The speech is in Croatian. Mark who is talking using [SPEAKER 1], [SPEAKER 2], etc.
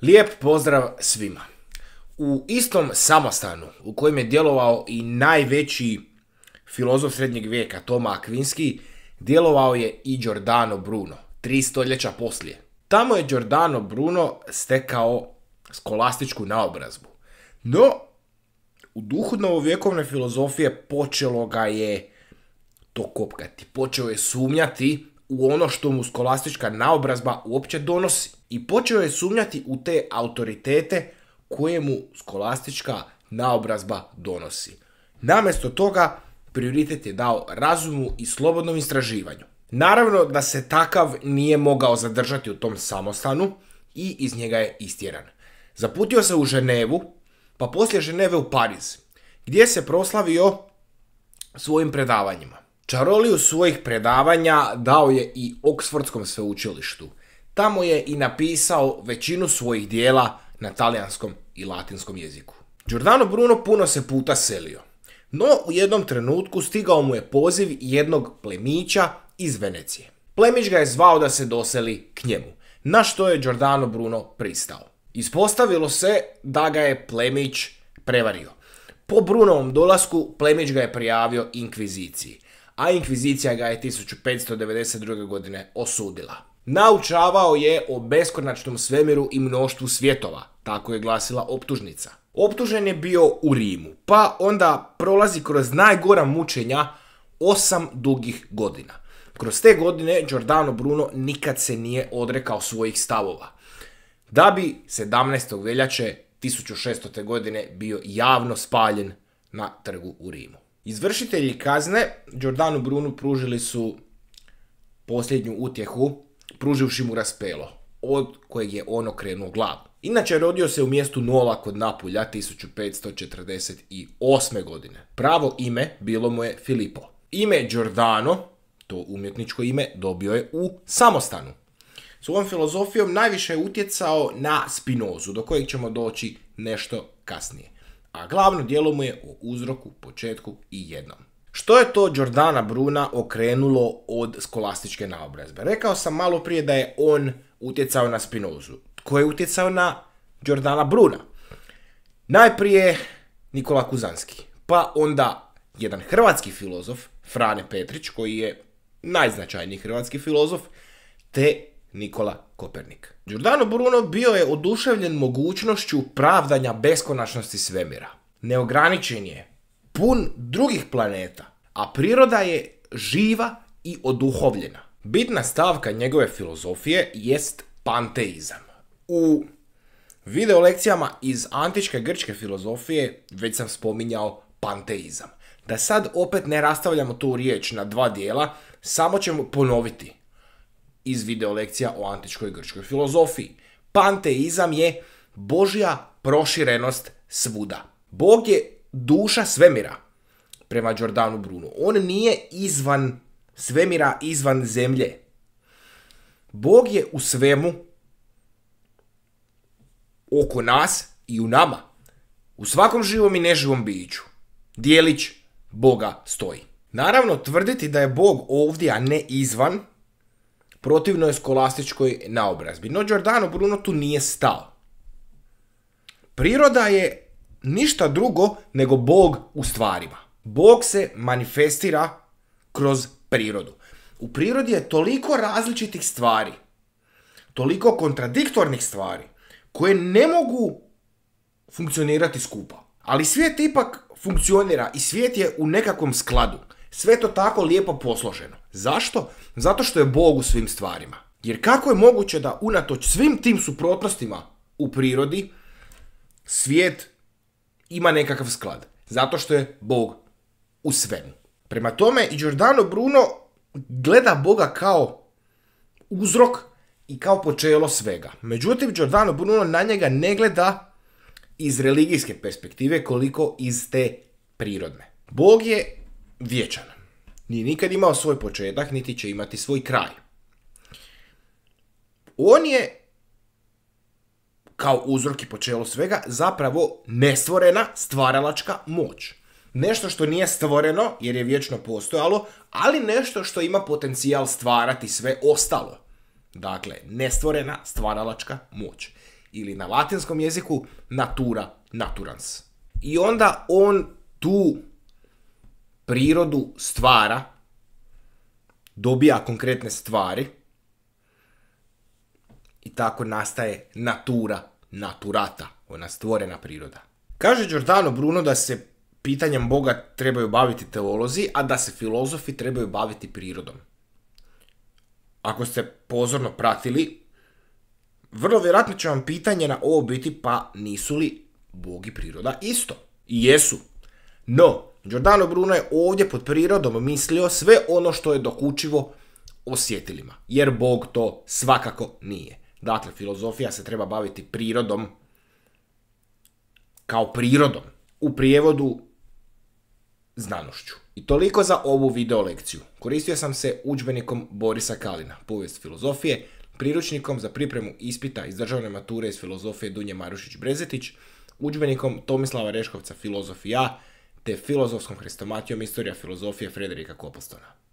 [SPEAKER 1] Lijep pozdrav svima. U istom samostanu u kojem je djelovao i najveći filozof srednjeg vijeka Toma Akvinski, djelovao je i Giordano Bruno, 3 stoljeća poslije. Tamo je Giordano Bruno stekao skolastičku naobrazbu. No, u duhu novovjekovne filozofije počelo ga je to kopkati. Počeo je sumnjati u ono što mu skolastička naobrazba uopće donosi. I počeo je sumnjati u te autoritete koje mu skolastička naobrazba donosi. Namjesto toga, prioritet je dao razumu i slobodnom istraživanju. Naravno da se takav nije mogao zadržati u tom samostanu i iz njega je istjeran. Zaputio se u Ženevu, pa poslije Ženeve u Pariz, gdje se proslavio svojim predavanjima. Čaroliju svojih predavanja dao je i Oksfordskom sveučilištu. Tamo je i napisao većinu svojih dijela na talijanskom i latinskom jeziku. Giordano Bruno puno se puta selio, no u jednom trenutku stigao mu je poziv jednog plemića iz Venecije. Plemić ga je zvao da se doseli k njemu, na što je Giordano Bruno pristao. Ispostavilo se da ga je plemić prevario. Po Brunovom dolasku plemić ga je prijavio inkviziciji, a inkvizicija ga je 1592. godine osudila. Naučavao je o beskonačnom svemiru i mnoštvu svjetova, tako je glasila optužnica. Optužen je bio u Rimu, pa onda prolazi kroz najgora mučenja 8 dugih godina. Kroz te godine Giordano Bruno nikad se nije odrekao svojih stavova, da bi 17. veljače 1600. godine bio javno spaljen na trgu u Rimu. Izvršitelji kazne Giordano Bruno pružili su posljednju utjehu, pruživši mu raspelo, od kojeg je on okrenuo glavu. Inače, rodio se u mjestu Nola kod Napulja 1548. godine. Pravo ime bilo mu je Filippo. Ime Giordano, to umjetničko ime, dobio je u samostanu. Svojom filozofijom najviše je utjecao na Spinozu, do kojeg ćemo doći nešto kasnije. A glavno djelo mu je o uzroku, početku i jednom. Što je to Giordana Bruna okrenulo od skolastičke naobrazbe? Rekao sam malo prije da je on utjecao na Spinozu. Tko je utjecao na Giordana Bruna? Najprije Nikola Kuzanski, pa onda jedan hrvatski filozof, Frane Petrić, koji je najznačajniji hrvatski filozof, te Nikola Kopernik. Giordano Bruno bio je oduševljen mogućnošću pravdanja beskonačnosti svemira. Neograničen je, pun drugih planeta, a priroda je živa i oduhovljena. Bitna stavka njegove filozofije jest panteizam. U video lekcijama iz antičke grčke filozofije već sam spominjao panteizam. Da sad opet ne rastavljamo tu riječ na dva dijela, samo ćemo ponoviti iz video lekcija o antičkoj grčkoj filozofiji. Panteizam je Božja proširenost svuda. Bog je duša svemira, prema Giordanu Bruno. On nije izvan svemira, izvan zemlje. Bog je u svemu, oko nas i u nama. U svakom živom i neživom biću. Dijelić Boga stoji. Naravno, tvrditi da je Bog ovdje, a ne izvan, protivno je skolastičkoj naobrazbi. No, Giordano Bruno tu nije stao. Priroda je ništa drugo nego Bog u stvarima. Bog se manifestira kroz prirodu. U prirodi je toliko različitih stvari, toliko kontradiktornih stvari, koje ne mogu funkcionirati skupa. Ali svijet ipak funkcionira i svijet je u nekakvom skladu. Sve to tako lijepo posloženo. Zašto? Zato što je Bog u svim stvarima. Jer kako je moguće da unatoč svim tim suprotnostima u prirodi svijet ima nekakav sklad? Zato što je Bog u svemu. Prema tome i Giordano Bruno gleda Boga kao uzrok i kao počelo svega. Međutim, Giordano Bruno na njega ne gleda iz religijske perspektive koliko iz te prirodne. Bog je vječan. Nije nikad imao svoj početak, niti će imati svoj kraj. On je, kao uzrok i počelo svega, zapravo nestvorena stvaralačka moć. nešto što nije stvoreno, jer je vječno postojalo, ali nešto što ima potencijal stvarati sve ostalo. Dakle, nestvorena stvaralačka moć. Ili na latinskom jeziku natura naturans. I onda on tu prirodu stvara, dobija konkretne stvari i tako nastaje natura naturata, ona stvorena priroda. Kaže Giordano Bruno da se pitanjem Boga trebaju baviti teolozi, a da se filozofi trebaju baviti prirodom. Ako ste pozorno pratili, vrlo vjerojatno će vam pitanje na ovo biti pa nisu li Bog i priroda isto? I jesu. No, Giordano Bruno je ovdje pod prirodom mislio sve ono što je dokučivo osjetilima, jer Bog to svakako nije. Dakle, filozofija se treba baviti prirodom kao prirodom, u prijevodu znanošću. I toliko za ovu video lekciju. Koristio sam se udžbenikom Borisa Kalina, povijest filozofije, priručnikom za pripremu ispita iz državne mature iz filozofije Dunje Marušić-Brezetić, udžbenikom Tomislava Reškovca Filozofija, te filozofskom hrestomatijom Istorija filozofije Frederika Coplestona.